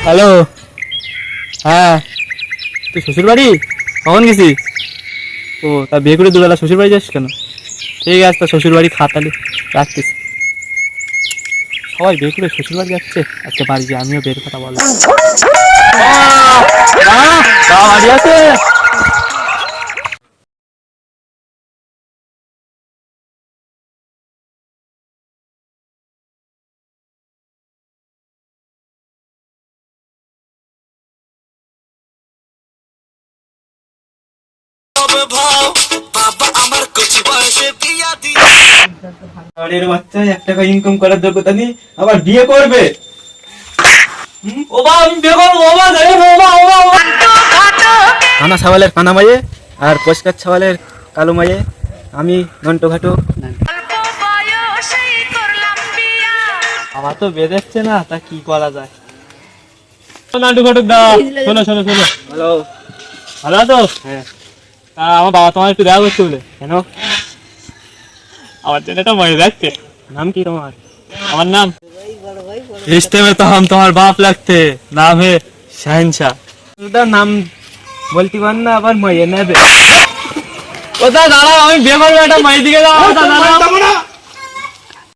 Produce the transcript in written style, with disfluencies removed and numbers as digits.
Hello, হ্যাঁ তুই শ্বশুর বাড়ি কখন গেছি? ও তা বিয়ে করে দুবেলা শ্বশুর বাড়ি যাস কেন? ঠিক আছে, তা শ্বশুর বাড়ি খাতালি রাখতিস। সবাই বিয়ে করে শ্বশুর বাড়ি যাচ্ছে, আজকে বাড়ি গিয়ে আমিও বের কথা বলবো। বাড়ি আছে? বাড়ির বাচ্চা 1 টাকা ইনকাম করার যোগ্যতা নেই, আবার বিয়ে করবে। ও বাবা, আমি বিয়ে করবো। বাবা যাই বাবা, বাবা কানা ছাওয়ালের কানা মাইয়ে আর পরিষ্কার ছাওয়ালের কালো মাইয়ে, আমি নন্টু ঘাটু। আমার তো বেঁধেছে না, তা কি করা যায়? নান্টু ঘাটুক দা, শোনো শোনো শোনো। হ্যালো, ভালো আছো? হ্যাঁ। আমার বাবা তোমার একটু দেখা করতে বলে। কেন? আমার জন্য একটা মেয়ে দেখতে। नाम की तुम्हार? আমার নাম रिश्ते में तो हम तुम्हार बाप लगते, नाम है शहनशाह। उधर नाम বলতে পার না, আবার মেয়ে নেবে। ওটা দাঁড়াও, আমি বিয়ে করবো, একটা মেয়ে দিকে দাও।